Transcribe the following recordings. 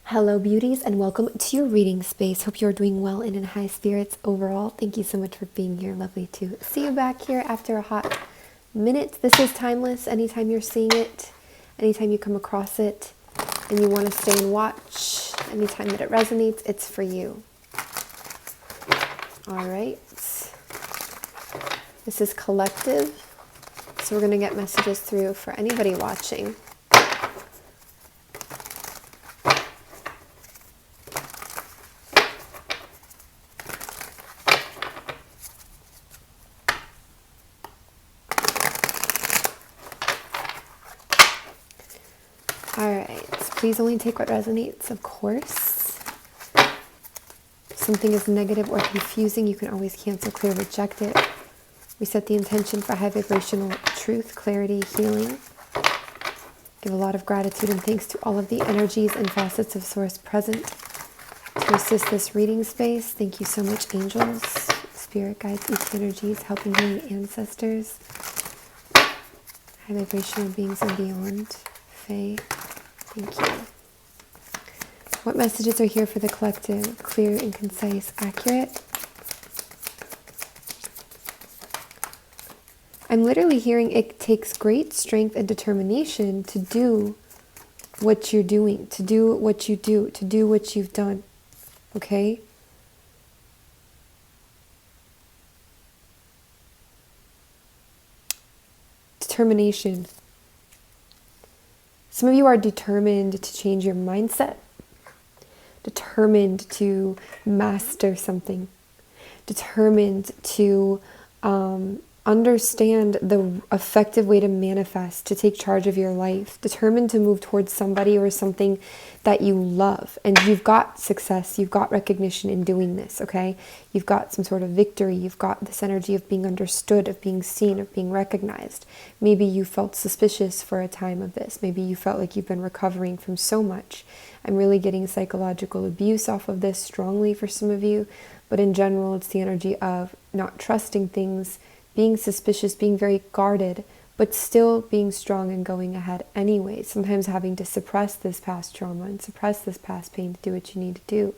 Hello beauties, and welcome to your reading space. Hope you're doing well and in high spirits overall. Thank you so much for being here. Lovely to see you back here after a hot minute. This is timeless. Anytime you're seeing it, anytime you come across it and you want to stay and watch, anytime that it resonates, it's for you. All right. This is collective. So we're going to get messages through for anybody watching. Alright, please only take what resonates, of course. If something is negative or confusing, you can always cancel, clear, reject it. We set the intention for high vibrational truth, clarity, healing. Give a lot of gratitude and thanks to all of the energies and facets of Source present to assist this reading space. Thank you so much, angels, spirit guides, ET energies, helping healing ancestors, high vibrational beings and beyond, Faye. Thank you. What messages are here for the collective? Clear and concise, accurate. I'm literally hearing it takes great strength and determination to do what you're doing, to do what you do, to do what you've done. Okay? Determination. Some of you are determined to change your mindset, determined to master something, determined to understand the effective way to manifest, to take charge of your life, determined to move towards somebody or something that you love. And you've got success, you've got recognition in doing this, okay? You've got some sort of victory, you've got this energy of being understood, of being seen, of being recognized. Maybe you felt suspicious for a time of this. Maybe you felt like you've been recovering from so much. I'm really getting psychological abuse off of this strongly for some of you, but in general, it's the energy of not trusting things, being suspicious, being very guarded, but still being strong and going ahead anyway. Sometimes having to suppress this past trauma and suppress this past pain to do what you need to do.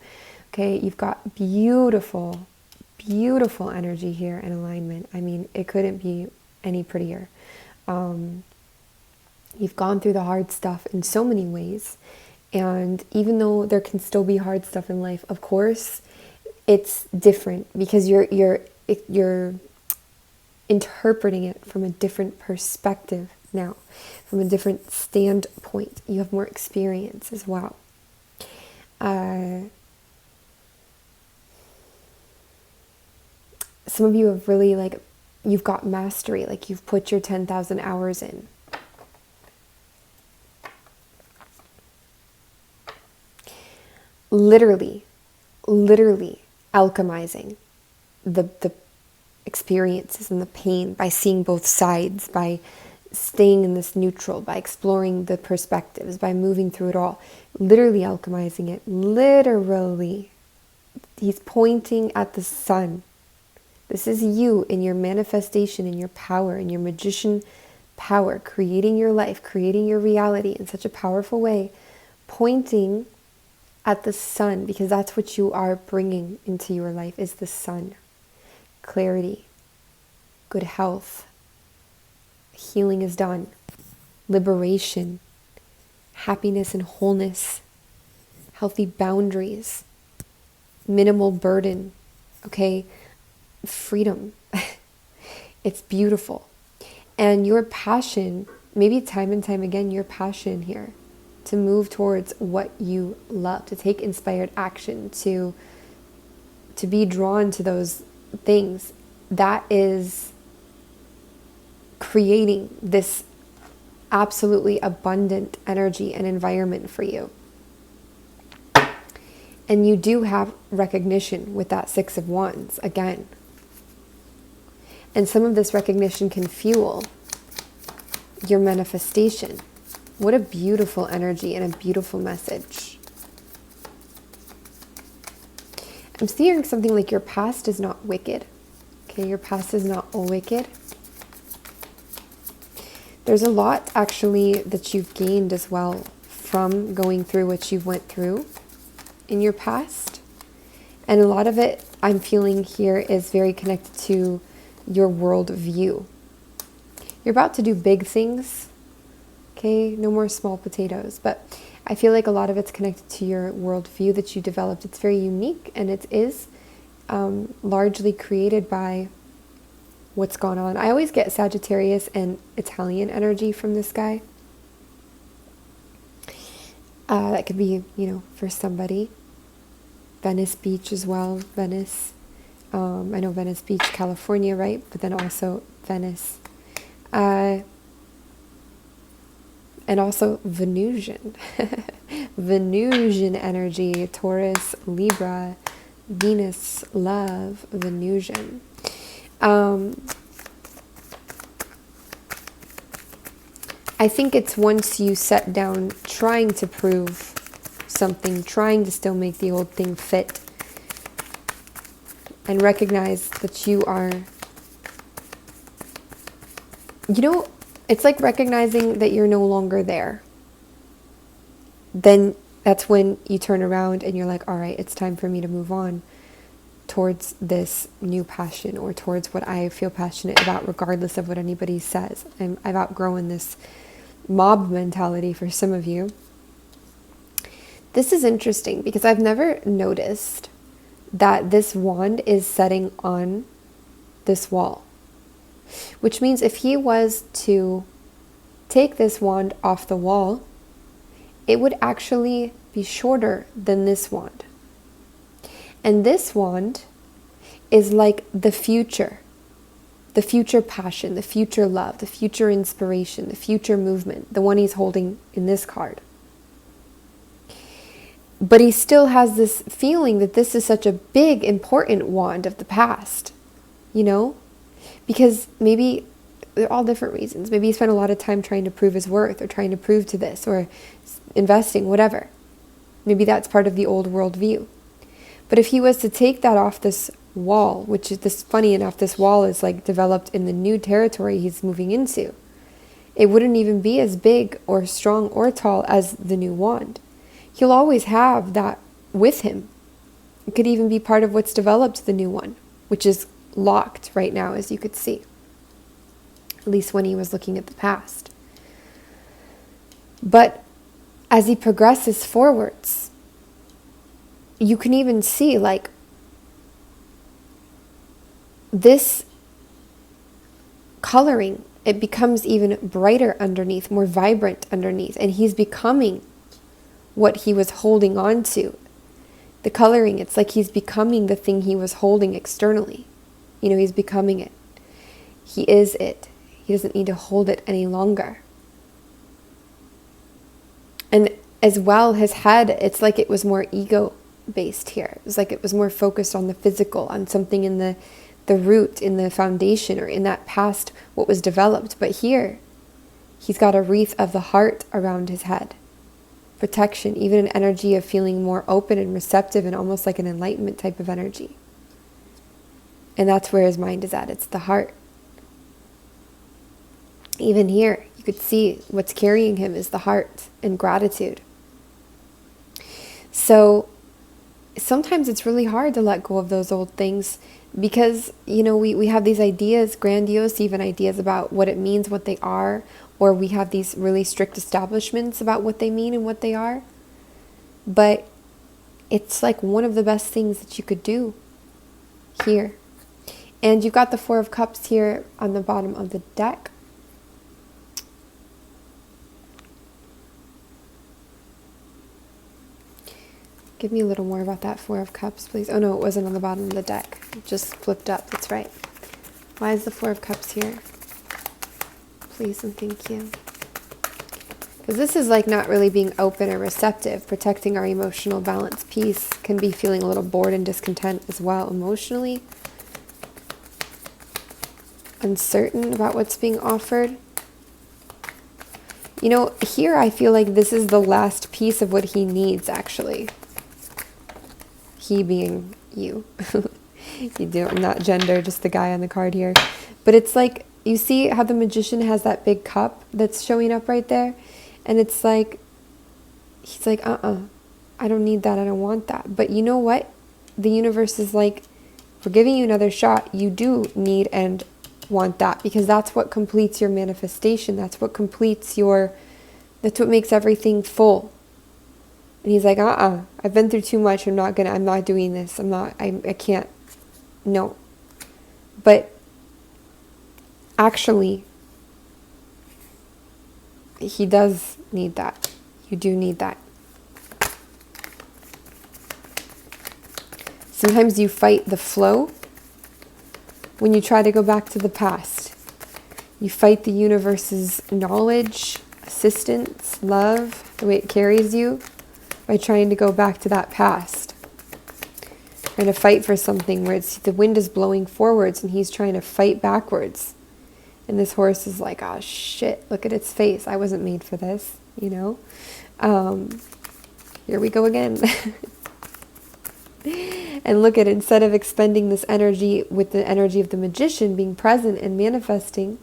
Okay, you've got beautiful, beautiful energy here in alignment. I mean, it couldn't be any prettier. You've gone through the hard stuff in so many ways. And even though there can still be hard stuff in life, of course, it's different because you're interpreting it from a different perspective now, from a different standpoint. You have more experience as well. Some of you have really, you've got mastery, like you've put your 10,000 hours in. Literally alchemizing the experiences and the pain by seeing both sides, by staying in this neutral, by exploring the perspectives, by moving through it all, literally alchemizing it, literally. He's pointing at the sun. This is you in your manifestation, in your power, in your magician power, creating your life, creating your reality in such a powerful way, pointing at the sun, because that's what you are bringing into your life, is the sun. Clarity, good health, healing is done, liberation, happiness and wholeness, healthy boundaries, minimal burden, okay, freedom. It's beautiful. And your passion, maybe time and time again, your passion here to move towards what you love, to take inspired action, to be drawn to those things, that is creating this absolutely abundant energy and environment for you. And you do have recognition with that Six of Wands again. And some of this recognition can fuel your manifestation. What a beautiful energy and a beautiful message. I'm seeing something like your past is not wicked. Okay, your past is not all wicked. There's a lot actually that you've gained as well from going through what you went through in your past. And a lot of it I'm feeling here is very connected to your world view. You're about to do big things, okay? No more small potatoes. But I feel like a lot of it's connected to your world view that you developed. It's very unique, and it is largely created by what's gone on. I always get Sagittarius and Italian energy from this guy. That could be, for somebody. Venice Beach as well. Venice. I know Venice Beach, California, right? But then also Venice. And also Venusian. Venusian energy. Taurus, Libra, Venus, love, Venusian. I think it's once you set down trying to prove something, trying to still make the old thing fit, and recognize that you are, it's like recognizing that you're no longer there. Then that's when you turn around and you're like, all right, it's time for me to move on towards this new passion, or towards what I feel passionate about, regardless of what anybody says. I've outgrown this mob mentality for some of you. This is interesting because I've never noticed that this wand is setting on this wall, which means if he was to take this wand off the wall, it would actually be shorter than this wand. And this wand is like the future passion, the future love, the future inspiration, the future movement, the one he's holding in this card. But he still has this feeling that this is such a big, important wand of the past, because maybe they're all different reasons. Maybe he spent a lot of time trying to prove his worth, or trying to prove to this, or investing, whatever. Maybe that's part of the old world view. But if he was to take that off this wall, which is this, funny enough, this wall is like developed in the new territory he's moving into, it wouldn't even be as big or strong or tall as the new wand. He'll always have that with him. It could even be part of what's developed the new one, which is locked right now, as you could see. At least when he was looking at the past. But as he progresses forwards, you can even see like this coloring, it becomes even brighter underneath, more vibrant underneath, and he's becoming what he was holding on to. The coloring, it's like he's becoming the thing he was holding externally. He's becoming it. He is it. He doesn't need to hold it any longer. And as well, his head, it's like it was more ego-based here. It was like it was more focused on the physical, on something in the root, in the foundation, or in that past, what was developed. But here, he's got a wreath of the heart around his head. Protection, even an energy of feeling more open and receptive, and almost like an enlightenment type of energy. And that's where his mind is at. It's the heart. Even here, you could see what's carrying him is the heart and gratitude. So sometimes it's really hard to let go of those old things because, we have these ideas, grandiose even ideas about what it means, what they are, or we have these really strict establishments about what they mean and what they are. But it's like one of the best things that you could do here. And you've got the Four of Cups here on the bottom of the deck. Give me a little more about that Four of Cups, please. Oh, no, it wasn't on the bottom of the deck. It just flipped up. That's right. Why is the Four of Cups here? Please and thank you. Because this is like not really being open or receptive. Protecting our emotional balance. Peace can be feeling a little bored and discontent as well emotionally. Uncertain about what's being offered. Here I feel like this is the last piece of what he needs, actually. He being you. Not gender, just the guy on the card here. But it's like, you see how the Magician has that big cup that's showing up right there? And it's like, he's like, I don't need that. I don't want that. But you know what? The universe is like, we're giving you another shot. You do need and want that, because that's what completes your manifestation. That's what completes that's what makes everything full. And he's like, I've been through too much. I'm not doing this. I can't. No. But actually, he does need that. You do need that. Sometimes you fight the flow when you try to go back to the past. You fight the universe's knowledge, assistance, love, the way it carries you, by trying to go back to that past. Trying to fight for something where the wind is blowing forwards and he's trying to fight backwards. And this horse is like, oh shit, look at its face. I wasn't made for this, you know? Here we go again. And look at, instead of expending this energy with the energy of the magician being present and manifesting,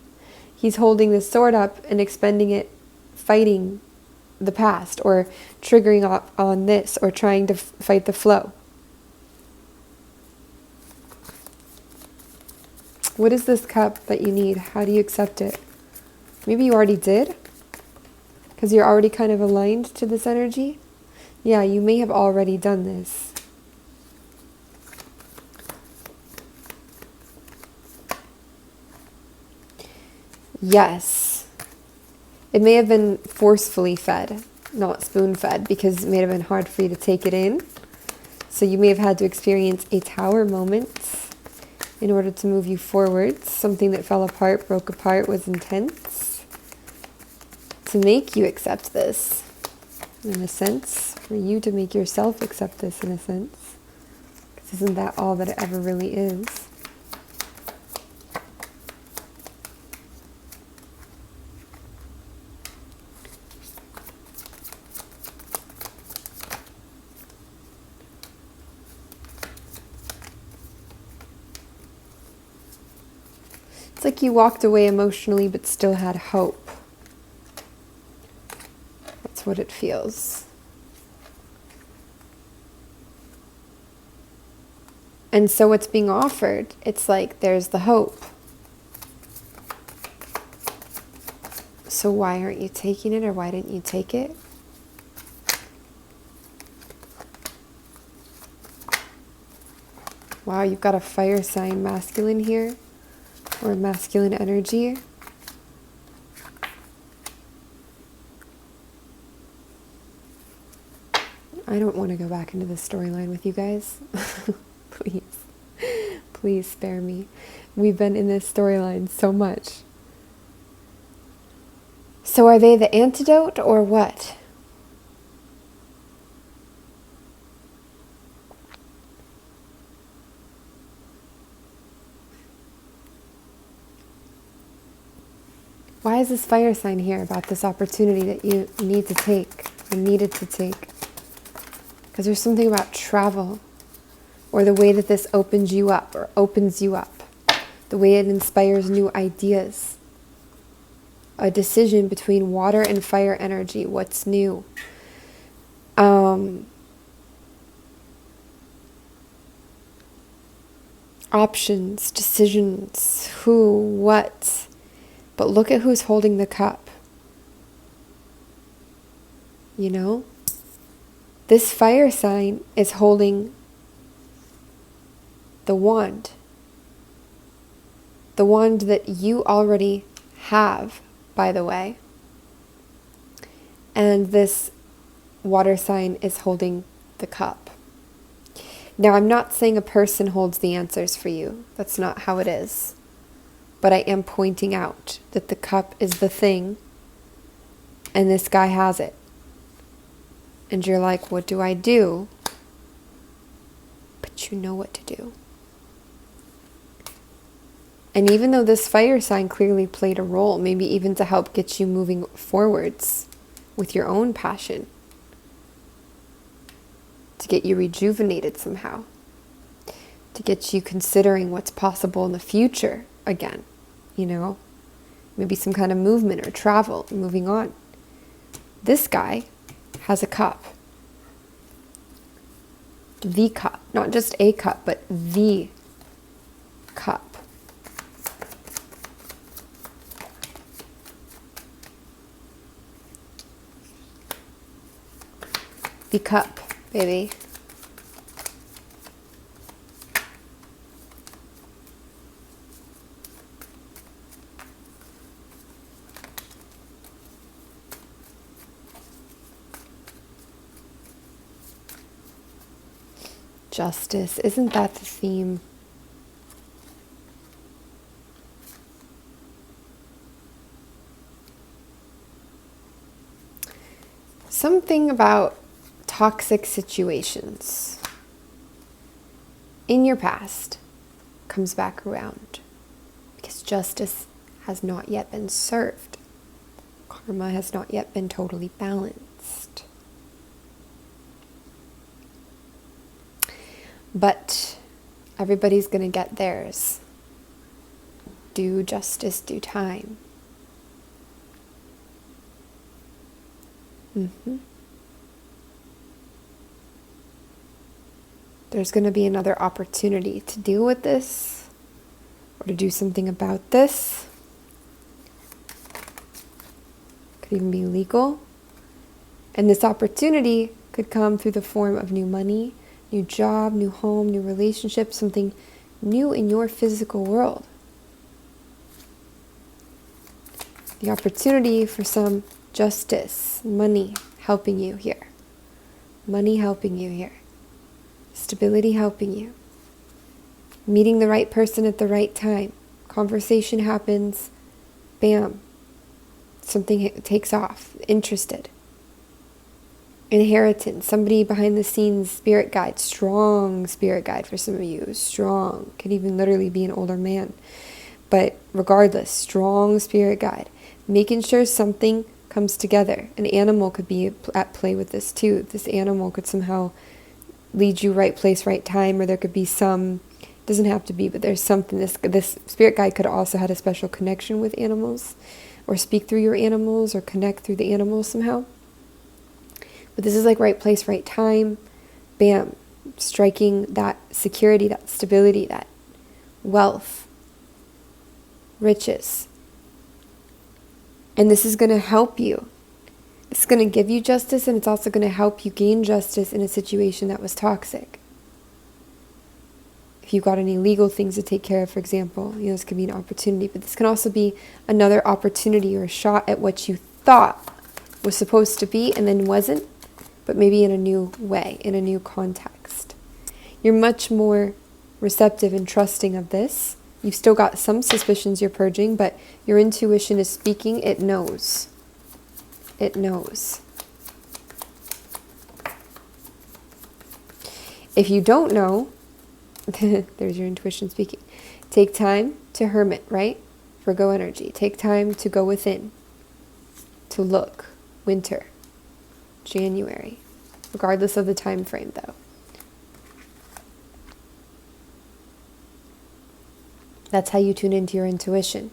he's holding this sword up and expending it fighting the past, or triggering up on this, or trying to fight the flow. What is this cup that you need? How do you accept it? Maybe you already did, because you're already kind of aligned to this energy. Yeah, you may have already done this. Yes. It may have been forcefully fed, not spoon-fed, because it may have been hard for you to take it in. So you may have had to experience a tower moment in order to move you forwards. Something that fell apart, broke apart, was intense. To make you accept this, in a sense. For you to make yourself accept this, in a sense. Because isn't that all that it ever really is? It's like you walked away emotionally but still had hope. That's what it feels. And so what's being offered, it's like there's the hope. So why aren't you taking it, or why didn't you take it? Wow, you've got a fire sign masculine here. Or masculine energy. I don't want to go back into this storyline with you guys. Please. Please spare me. We've been in this storyline so much. So are they the antidote or what? Why is this fire sign here about this opportunity that you need to take, or needed to take? Because there's something about travel, or the way that this opens you up, or opens you up. The way it inspires new ideas. A decision between water and fire energy. What's new? Options, decisions, who, what. But look at who's holding the cup. You know? This fire sign is holding the wand. The wand that you already have, by the way. And this water sign is holding the cup. Now, I'm not saying a person holds the answers for you. That's not how it is. But I am pointing out that the cup is the thing, and this guy has it. And you're like, what do I do? But you know what to do. And even though this fire sign clearly played a role, maybe even to help get you moving forwards with your own passion, to get you rejuvenated somehow, to get you considering what's possible in the future again. You know, maybe some kind of movement or travel, moving on. This guy has a cup. The cup. Not just a cup, but the cup. The cup, baby. Justice. Isn't that the theme? Something about toxic situations in your past comes back around because justice has not yet been served. Karma has not yet been totally balanced. But everybody's going to get theirs. Do justice, do time. There's going to be another opportunity to deal with this or to do something about this. Could even be legal. And this opportunity could come through the form of new money, new job, new home, new relationship, something new in your physical world. The opportunity for some justice, money helping you here. Money helping you here. Stability helping you. Meeting the right person at the right time. Conversation happens. Bam. Something takes off. Interested. Inheritance. Somebody behind the scenes, spirit guide. Strong spirit guide for some of you. Strong. Could even literally be an older man. But regardless, strong spirit guide. Making sure something comes together. An animal could be at play with this too. This animal could somehow lead you right place, right time, or there could be some, doesn't have to be, but there's something, this spirit guide could also have a special connection with animals, or speak through your animals, or connect through the animals somehow. But this is like right place, right time, bam, striking that security, that stability, that wealth, riches. And this is going to help you. It's going to give you justice, and it's also going to help you gain justice in a situation that was toxic. If you've got any legal things to take care of, for example, this could be an opportunity, but this can also be another opportunity or a shot at what you thought was supposed to be and then wasn't, but maybe in a new way, in a new context. You're much more receptive and trusting of this. You've still got some suspicions you're purging, but your intuition is speaking. It knows. It knows. If you don't know, there's your intuition speaking. Take time to hermit, right? Virgo energy. Take time to go within, to look. Winter, January, regardless of the time frame, though. That's how you tune into your intuition.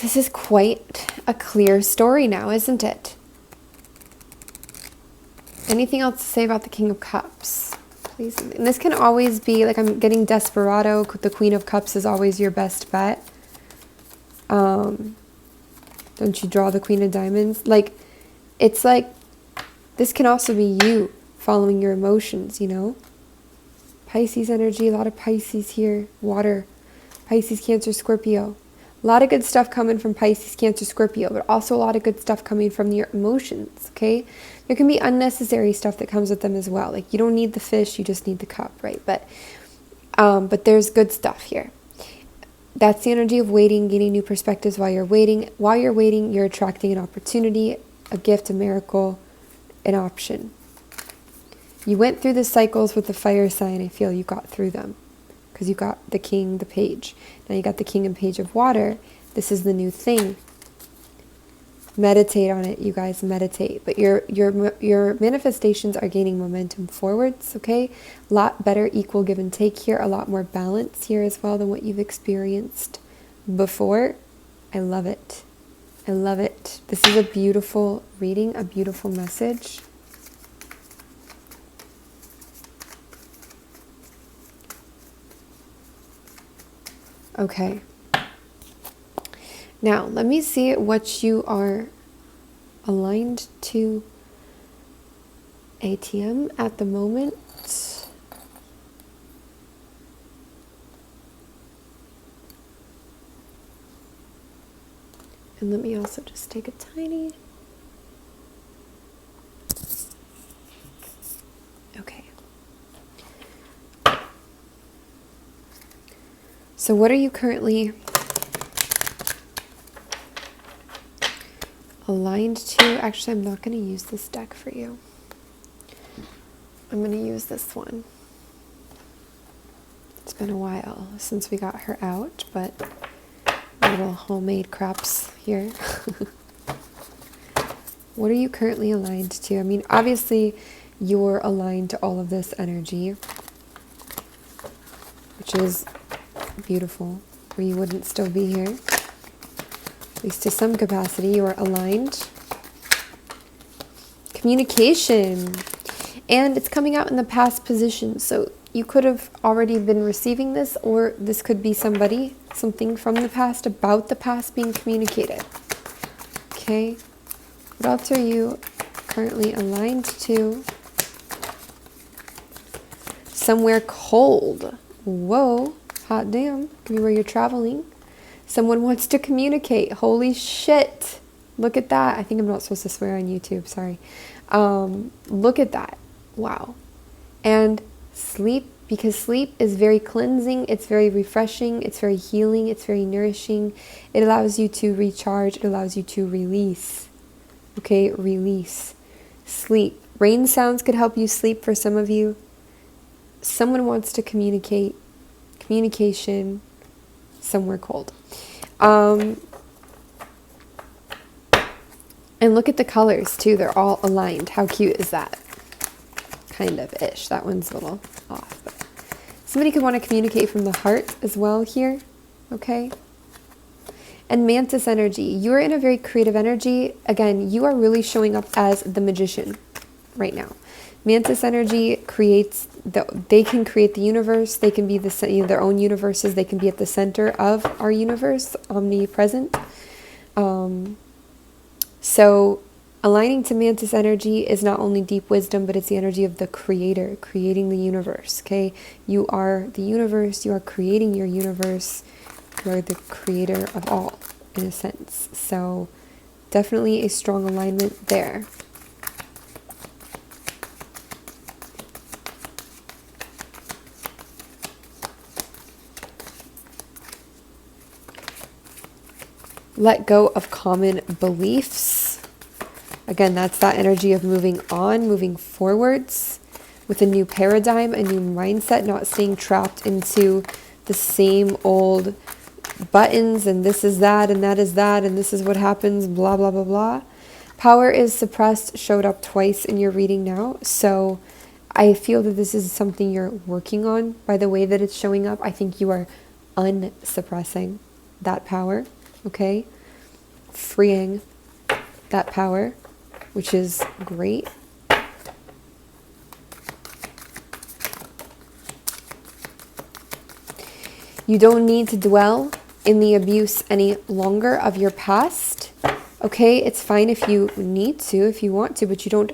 This is quite a clear story now, isn't it? Anything else to say about the King of Cups? Please. And this can always be, like, I'm getting Desperado. The Queen of Cups is always your best bet. Don't you draw the Queen of Diamonds? Like, it's like, this can also be you following your emotions, Pisces energy, a lot of Pisces here. Water, Pisces, Cancer, Scorpio. A lot of good stuff coming from Pisces, Cancer, Scorpio, but also a lot of good stuff coming from your emotions, okay? There can be unnecessary stuff that comes with them as well. Like, you don't need the fish, you just need the cup, right? But there's good stuff here. That's the energy of waiting, gaining new perspectives while you're waiting. While you're waiting, you're attracting an opportunity, a gift, a miracle, an option. You went through the cycles with the fire sign. I feel you got through them because you got the King, the Page. Now you got the King and Page of Water. This is the new thing. Meditate on it, you guys. Meditate. But your manifestations are gaining momentum forwards. Okay, a lot better equal give and take here. A lot more balance here as well than what you've experienced before. I love it. I love it. This is a beautiful reading, a beautiful message. Okay. Now, let me see what you are aligned to ATM at the moment. And let me also just take a tiny... Okay. So what are you currently aligned to? Actually, I'm not going to use this deck for you. I'm going to use this one. It's been a while since we got her out, but little homemade craps here. What are you currently aligned to? I mean, obviously, you're aligned to all of this energy, which is beautiful, or you wouldn't still be here. At least to some capacity, you are aligned. Communication. And it's coming out in the past position. So you could have already been receiving this, or this could be somebody, something from the past, about the past being communicated. Okay. What else are you currently aligned to? Somewhere cold. Whoa. Hot damn. Could be where you're traveling. Someone wants to communicate. Holy shit. Look at that. I think I'm not supposed to swear on YouTube. Sorry. Look at that. Wow. And sleep, because sleep is very cleansing. It's very refreshing. It's very healing. It's very nourishing. It allows you to recharge. It allows you to release. Okay, release. Sleep. Rain sounds could help you sleep for some of you. Someone wants to communicate. Communication. Somewhere cold. And look at the colors too. They're all aligned. How cute is that? Kind of ish. That one's a little off. But somebody could want to communicate from the heart as well here. Okay. And Mantis energy. You're in a very creative energy. Again, you are really showing up as the magician right now. Mantis energy creates, they can create the universe. They can be their own universes. They can be at the center of our universe, omnipresent. So aligning to Mantis energy is not only deep wisdom, but it's the energy of the creator, creating the universe. Okay, you are the universe. You are creating your universe. You are the creator of all, in a sense. So definitely a strong alignment there. Let go of common beliefs. Again, that's that energy of moving on, moving forwards with a new paradigm, a new mindset, not staying trapped into the same old buttons and this is that and that is that and this is what happens, blah, blah, blah, blah. Power is suppressed, showed up twice in your reading now. So I feel that this is something you're working on by the way that it's showing up. I think you are unsuppressing that power. Okay, freeing that power, which is great. You don't need to dwell in the abuse any longer of your past. Okay, it's fine if you need to, if you want to, but you don't,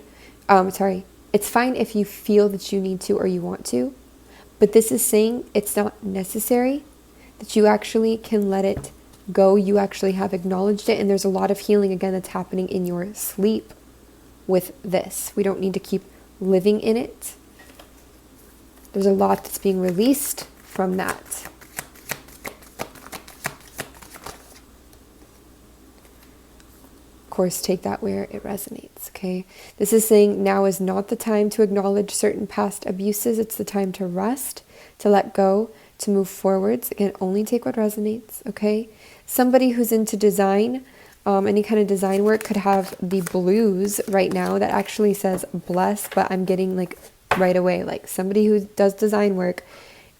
it's fine if you feel that you need to or you want to, but this is saying it's not necessary, that you actually can let it go. You actually have acknowledged it, and there's a lot of healing again that's happening in your sleep with this. We don't need to keep living in it. There's a lot that's being released from that. Of course, take that where it resonates. Okay, this is saying now is not the time to acknowledge certain past abuses. It's the time to rest, to let go, to move forwards. Again, only take what resonates. Okay. Somebody who's into design, any kind of design work could have the blues right now that actually says bless, but I'm getting like right away, like somebody who does design work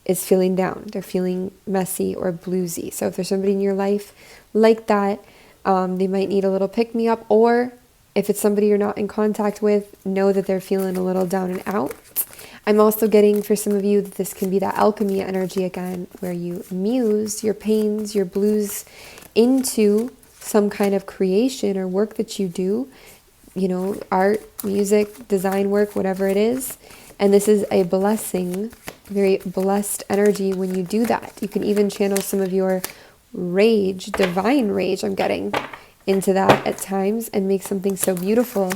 is feeling down. They're feeling messy or bluesy. So if there's somebody in your life like that, They might need a little pick-me-up, or if it's somebody you're not in contact with, know that they're feeling a little down and out. I'm also getting for some of you that this can be that alchemy energy again, where you muse your pains, your blues into some kind of creation or work that you do, you know, art, music, design work, whatever it is. And this is a blessing, very blessed energy when you do that. You can even channel some of your rage, divine rage, I'm getting, into that at times and make something so beautiful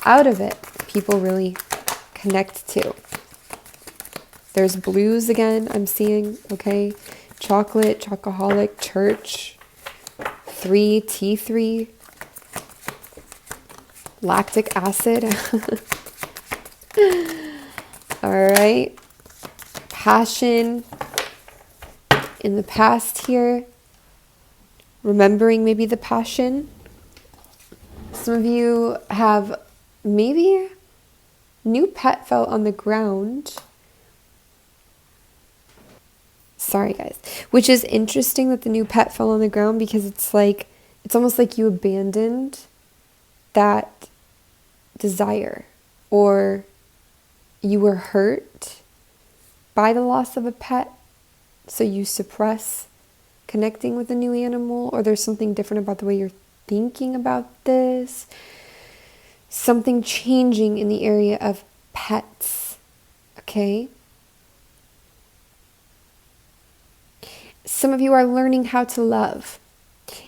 out of it. People really connect to. There's blues again, I'm seeing, okay? Chocolate, chocoholic, church, T3, lactic acid. All right. Passion in the past here. Remembering maybe the passion. Some of you have maybe new pet fell on the ground. Sorry, guys. Which is interesting that the new pet fell on the ground, because it's almost like you abandoned that desire, or you were hurt by the loss of a pet, so you suppress connecting with a new animal, or there's something different about the way you're thinking about this. Something changing in the area of pets, okay? Some of you are learning how to love.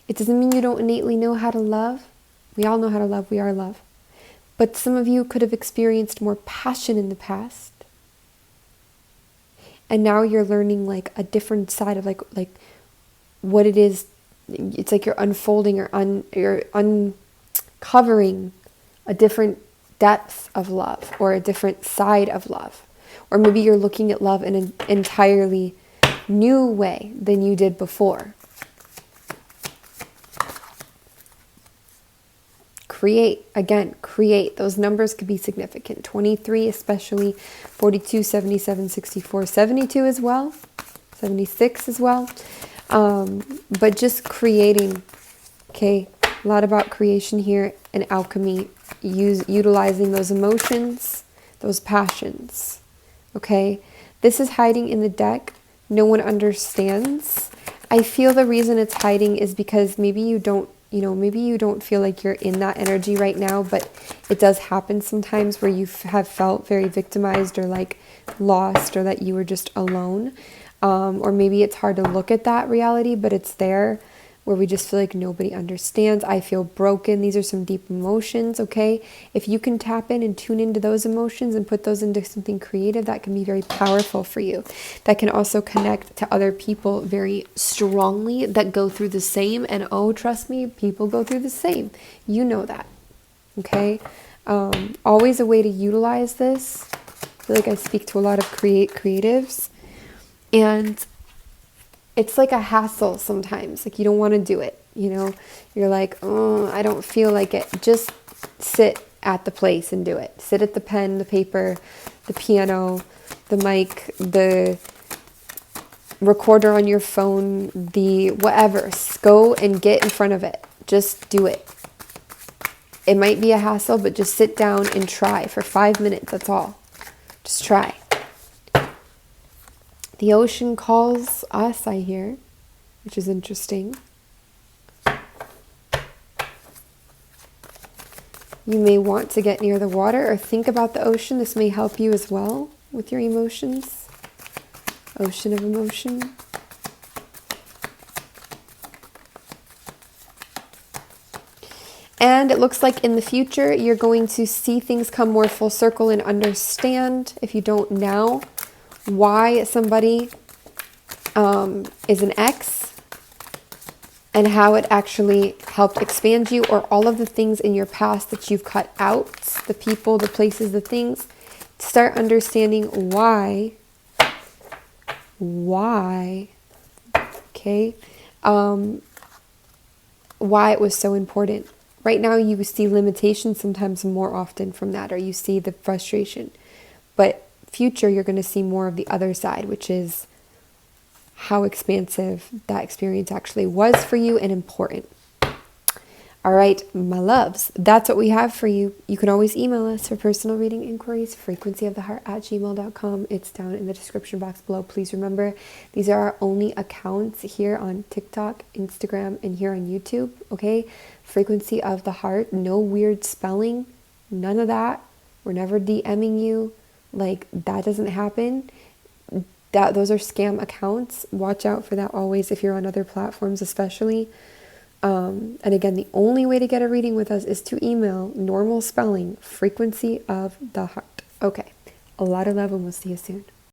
It doesn't mean you don't innately know how to love. We all know how to love. We are love. But some of you could have experienced more passion in the past. And now you're learning like a different side of like what it is. It's like you're unfolding, or you're uncovering a different depth of love, or a different side of love. Or maybe you're looking at love in an entirely new way than you did before. Create. Again, create. Those numbers could be significant. 23 especially, 42, 77, 64, 72 as well, 76 as well. But just creating, okay? A lot about creation here and alchemy, utilizing those emotions, those passions, okay? This is hiding in the deck. No one understands. I feel the reason it's hiding is because maybe you don't feel like you're in that energy right now, but it does happen sometimes where you have felt very victimized, or like lost, or that you were just alone. Or maybe it's hard to look at that reality, but it's there, where we just feel like nobody understands. I feel broken. These are some deep emotions, okay? If you can tap in and tune into those emotions and put those into something creative, that can be very powerful for you. That can also connect to other people very strongly that go through the same. And oh, trust me, people go through the same. You know that, okay? Always a way to utilize this. I feel like I speak to a lot of creatives. And it's like a hassle sometimes. Like you don't want to do it, you know? You're like, oh, I don't feel like it. Just sit at the place and do it. Sit at the pen, the paper, the piano, the mic, the recorder on your phone, the whatever. Go and get in front of it. Just do it. It might be a hassle, but just sit down and try for 5 minutes. That's all. Just try. The ocean calls us, I hear, which is interesting. You may want to get near the water or think about the ocean. This may help you as well with your emotions. Ocean of emotion. And it looks like in the future, you're going to see things come more full circle and understand, if you don't now, why somebody is an ex, and how it actually helped expand you, or all of the things in your past that you've cut out, the people, the places, the things. Start understanding why, okay, why it was so important. Right now you see limitations sometimes more often from that, or you see the frustration. But future, you're going to see more of the other side, which is how expansive that experience actually was for you and important. All right, my loves, that's what we have for you. You can always email us for personal reading inquiries, frequencyoftheheart@gmail.com. It's down in the description box below. Please remember, these are our only accounts here on TikTok, Instagram, and here on YouTube, okay? Frequency of the Heart, no weird spelling, none of that. We're never DMing you. Like, that doesn't happen. Those are scam accounts. Watch out for that always if you're on other platforms, especially. And again, the only way to get a reading with us is to email normal spelling, Frequency of the Heart. Okay, a lot of love, and we'll see you soon.